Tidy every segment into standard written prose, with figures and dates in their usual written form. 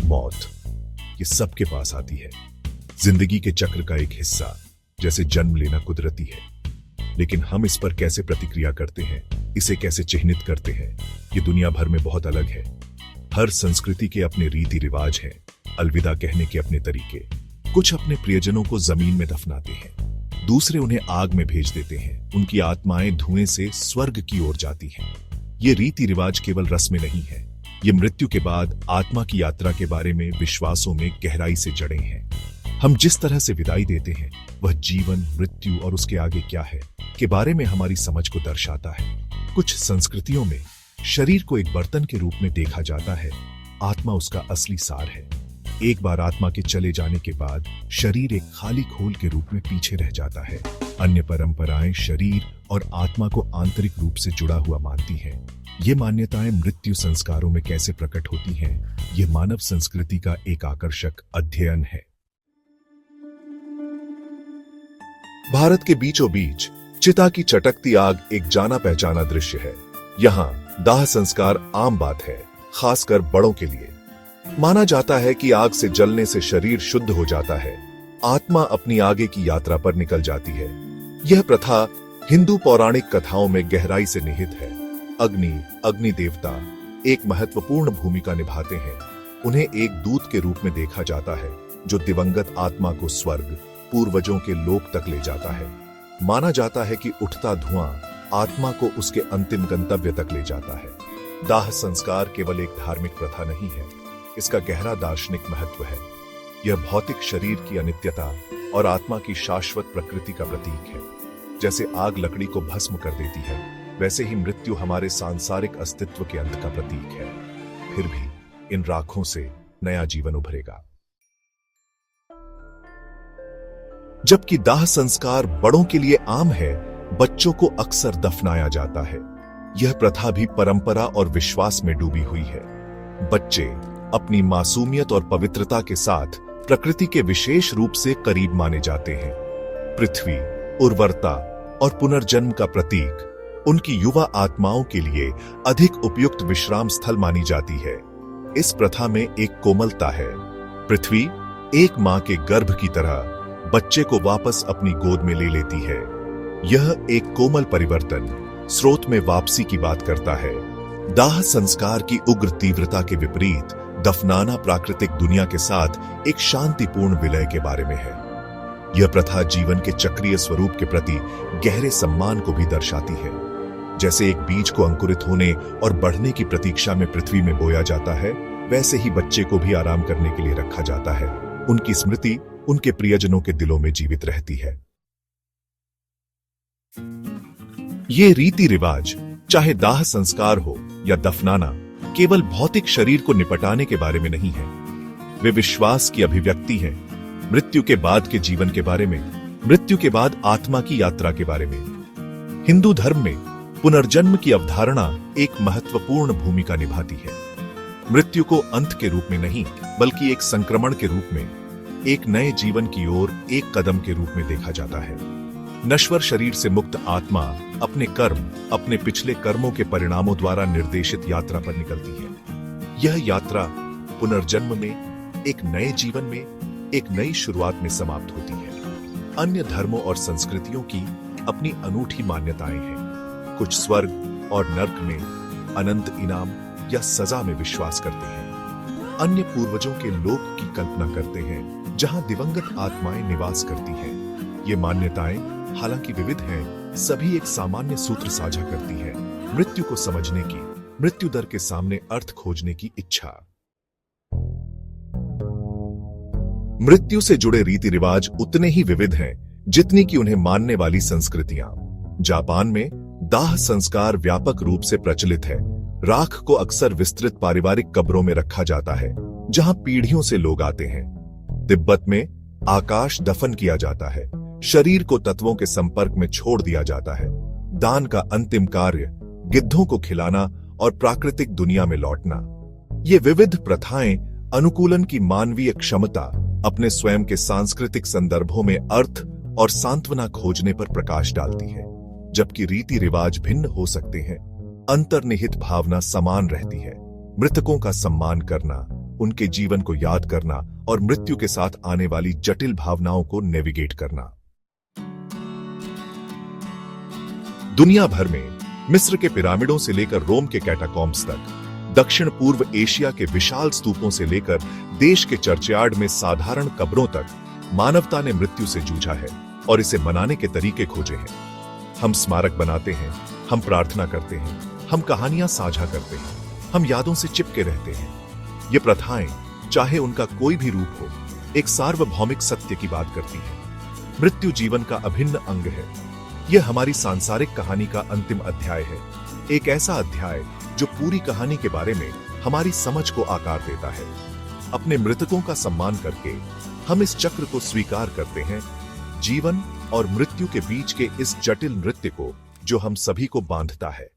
मौत, ये सबके पास आती है। जिंदगी के चक्र का एक हिस्सा, जैसे जन्म लेना कुदरती है। लेकिन हम इस पर कैसे प्रतिक्रिया करते हैं, इसे कैसे चिह्नित करते हैं, ये दुनिया भर में बहुत अलग है। हर संस्कृति के अपने रीति रिवाज हैं, अलविदा कहने के अपने तरीके। कुछ अपने प्रियजनों को जमीन में दफनाते हैं, दूसरे उन्हें आग में भेज देते हैं। उनकी आत्माएं धुएं से स्वर्ग की ओर जाती हैं। ये रीति रिवाज केवल रस्में नहीं है, ये मृत्यु के बाद आत्मा की यात्रा के बारे में विश्वासों में गहराई से जड़े हैं। हम जिस तरह से विदाई देते हैं, वह जीवन, मृत्यु और उसके आगे क्या है के बारे में हमारी समझ को दर्शाता है। कुछ संस्कृतियों में शरीर को एक बर्तन के रूप में देखा जाता है, आत्मा उसका असली सार है। एक बार आत्मा के चले जाने के बाद शरीर एक खाली खोल के रूप में पीछे रह जाता है। अन्य परंपराएं शरीर और आत्मा को आंतरिक रूप से जुड़ा हुआ मानती हैं। ये मान्यताएं मृत्यु संस्कारों में कैसे प्रकट होती हैं, ये मानव संस्कृति का एक आकर्षक अध्ययन है। भारत के बीचों बीच चिता की चटकती आग एक जाना पहचाना दृश्य है। यहाँ दाह संस्कार आम बात है, खासकर बड़ों के लिए। माना जाता है कि आग से जलने से शरीर शुद्ध हो जाता है, आत्मा अपनी आगे की यात्रा पर निकल जाती है। यह प्रथा हिंदू पौराणिक कथाओं में गहराई से निहित है। अग्नि देवता एक महत्वपूर्ण भूमिका निभाते हैं। उन्हें एक दूत के रूप में देखा जाता है, जो दिवंगत आत्मा को स्वर्ग, पूर्वजों के लोक तक ले जाता है। माना जाता है कि उठता धुआं आत्मा को उसके अंतिम गंतव्य तक ले जाता है। दाह संस्कार केवल एक धार्मिक प्रथा नहीं है, इसका गहरा दार्शनिक महत्व है। यह भौतिक शरीर की अनित्यता और आत्मा की शाश्वत प्रकृति का प्रतीक है। जैसे आग लकड़ी को भस्म कर देती है, वैसे ही मृत्यु हमारे सांसारिक अस्तित्व के अंत का प्रतीक है। फिर भी इन राखों से नया जीवन उभरेगा। जबकि दाह संस्कार बड़ों के लिए आम है, बच्चों को अक्सर दफनाया जाता है। यह प्रथा भी परंपरा और विश्वास में डूबी हुई है। बच्चे अपनी मासूमियत और पवित्रता के साथ प्रकृति के विशेष रूप से करीब माने जाते हैं। पृथ्वी, उर्वरता और पुनर्जन्म का प्रतीक उनकी युवा आत्माओं के लिए अधिक उपयुक्त विश्राम स्थल मानी जाती है। इस प्रथा में एक कोमलता है। पृथ्वी एक मां के गर्भ की तरह बच्चे को वापस अपनी गोद में ले लेती है। यह एक कोमल परिवर्तन, स्रोत में वापसी की बात करता है। दाह संस्कार की उग्र तीव्रता के विपरीत दफनाना प्राकृतिक दुनिया के साथ एक शांतिपूर्ण विलय के बारे में है। यह प्रथा जीवन के चक्रीय स्वरूप के प्रति गहरे सम्मान को भी दर्शाती है। जैसे एक बीज को अंकुरित होने और बढ़ने की प्रतीक्षा में पृथ्वी में बोया जाता है, वैसे ही बच्चे को भी आराम करने के लिए रखा जाता है। उनकी स्मृति उनके प्रियजनों के दिलों में जीवित रहती है। ये रीति रिवाज, चाहे दाह संस्कार हो या दफनाना, केवल भौतिक शरीर को निपटाने के बारे में नहीं है। वे विश्वास की अभिव्यक्ति हैं, मृत्यु के बाद के जीवन के बारे में, मृत्यु के बाद आत्मा की यात्रा के बारे में। हिंदू धर्म में पुनर्जन्म की अवधारणा एक महत्वपूर्ण भूमिका निभाती है। मृत्यु को अंत के रूप में नहीं, बल्कि एक संक्रमण के रूप में, एक नए जीवन की ओर एक कदम के रूप में देखा जाता है। नश्वर शरीर से मुक्त आत्मा अपने कर्म, अपने पिछले कर्मों के परिणामों द्वारा निर्देशित यात्रा पर निकलती है। यह यात्रा पुनर्जन्म में, एक नए जीवन में, एक नई शुरुआत में समाप्त होती है। अन्य धर्मों और संस्कृतियों की अपनी अनूठी मान्यताएं हैं। कुछ स्वर्ग और नर्क में अनंत इनाम या सजा में विश्वास करते हैं। अन्य पूर्वजों के लोक की कल्पना करते हैं, जहां दिवंगत आत्माएं निवास करती हैं। ये मान्यताएं हालांकि विविध हैं, सभी एक सामान्य सूत्र साझा करती हैं: मृत्यु को समझने की, मृत्यु दर के सामने अर्थ खोजने की इच्छा। मृत्यु से जुड़े रीति रिवाज उतने ही विविध हैं जितनी कि उन्हें मानने वाली संस्कृतियां। जापान में दाह संस्कार व्यापक रूप से प्रचलित है। राख को अक्सर विस्तृत पारिवारिक कब्रों में रखा जाता है, जहां पीढ़ियों से लोग आते हैं। तिब्बत में आकाश दफन किया जाता है, शरीर को तत्वों के संपर्क में छोड़ दिया जाता है। दान का अंतिम कार्य गिद्धों को खिलाना और प्राकृतिक दुनिया में लौटना। ये विविध प्रथाएं अनुकूलन की मानवीय क्षमता, अपने स्वयं के सांस्कृतिक संदर्भों में अर्थ और सांत्वना खोजने पर प्रकाश डालती है। जबकि रीति रिवाज भिन्न हो सकते हैं, अंतर्निहित भावना समान रहती है। मृतकों का सम्मान करना, उनके जीवन को याद करना और मृत्यु के साथ आने वाली जटिल भावनाओं को नेविगेट करना। दुनिया भर में मिस्र के पिरामिडों से लेकर रोम के कैटाकॉम्ब्स तक, दक्षिण पूर्व एशिया के विशाल स्तूपों से लेकर देश के चर्चयार्ड में साधारण कब्रों तक, मानवता ने मृत्यु से जूझा है और इसे मनाने के तरीके खोजे हैं। हम स्मारक बनाते हैं, हम प्रार्थना करते हैं, हम कहानियां साझा करते हैं, हम यादों से चिपके रहते हैं। ये प्रथाएं, चाहे उनका कोई भी रूप हो, एक सार्वभौमिक सत्य की बात करती है। मृत्यु जीवन का अभिन्न अंग है। यह हमारी सांसारिक कहानी का अंतिम अध्याय है, एक ऐसा अध्याय जो पूरी कहानी के बारे में हमारी समझ को आकार देता है। अपने मृतकों का सम्मान करके हम इस चक्र को स्वीकार करते हैं, जीवन और मृत्यु के बीच के इस जटिल नृत्य को जो हम सभी को बांधता है।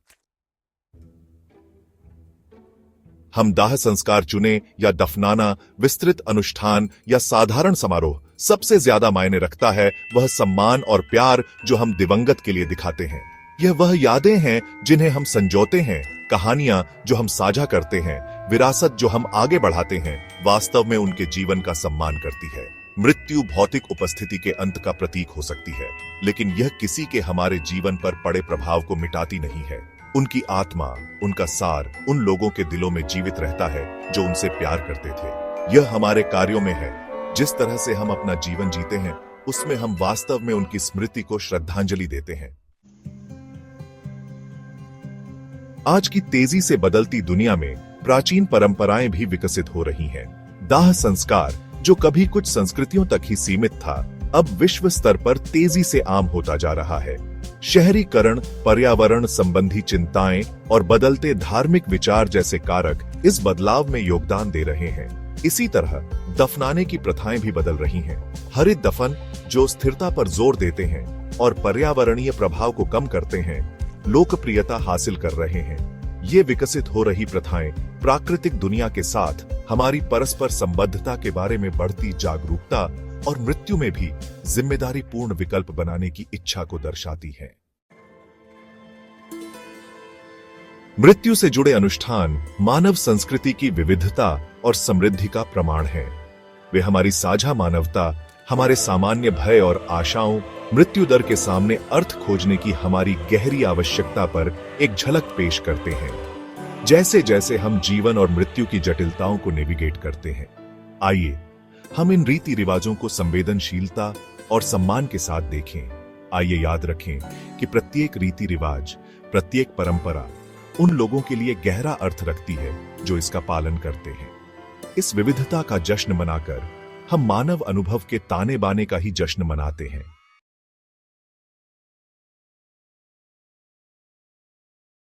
हम दाह संस्कार चुने या दफनाना, विस्तृत अनुष्ठान या साधारण समारोह, सबसे ज्यादा मायने रखता है वह सम्मान और प्यार जो हम दिवंगत के लिए दिखाते हैं। यह वह यादें हैं जिन्हें हम संजोते हैं, कहानियां जो हम साझा करते हैं, विरासत जो हम आगे बढ़ाते हैं, वास्तव में उनके जीवन का सम्मान करती है। मृत्यु भौतिक उपस्थिति के अंत का प्रतीक हो सकती है, लेकिन यह किसी के हमारे जीवन पर पड़े प्रभाव को मिटाती नहीं है। उनकी आत्मा, उनका सार उन लोगों के दिलों में जीवित रहता है जो उनसे प्यार करते थे। यह हमारे कार्यों में है। जिस तरह से हम अपना जीवन जीते हैं, उसमें हम वास्तव में उनकी स्मृति को श्रद्धांजलि देते हैं। आज की तेजी से बदलती दुनिया में प्राचीन परंपराएं भी विकसित हो रही हैं। दाह संस्कार, जो कभी कुछ संस्कृतियों तक ही सीमित था, अब विश्व स्तर पर तेजी से आम होता जा रहा है। शहरीकरण, पर्यावरण संबंधी चिंताएं और बदलते धार्मिक विचार जैसे कारक इस बदलाव में योगदान दे रहे हैं। इसी तरह दफनाने की प्रथाएं भी बदल रही हैं। हरित दफन, जो स्थिरता पर जोर देते हैं और पर्यावरणीय प्रभाव को कम करते हैं, लोकप्रियता हासिल कर रहे हैं। ये विकसित हो रही प्रथाएं प्राकृतिक दुनिया के साथ हमारी परस्पर संबद्धता के बारे में बढ़ती जागरूकता और मृत्यु में भी जिम्मेदारी पूर्ण विकल्प बनाने की इच्छा को दर्शाती हैं। मृत्यु से जुड़े अनुष्ठान मानव संस्कृति की विविधता और समृद्धि का प्रमाण हैं। वे हमारी साझा मानवता, हमारे सामान्य भय और आशाओं, मृत्यु दर के सामने अर्थ खोजने की हमारी गहरी आवश्यकता पर एक झलक पेश करते हैं। जैसे जैसे हम जीवन और मृत्यु की जटिलताओं को नेविगेट करते हैं, आइए हम इन रीति रिवाजों को संवेदनशीलता और सम्मान के साथ देखें। आइए याद रखें कि प्रत्येक रीति रिवाज, प्रत्येक परंपरा उन लोगों के लिए गहरा अर्थ रखती है जो इसका पालन करते हैं। इस विविधता का जश्न मनाकर हम मानव अनुभव के ताने बाने का ही जश्न मनाते हैं।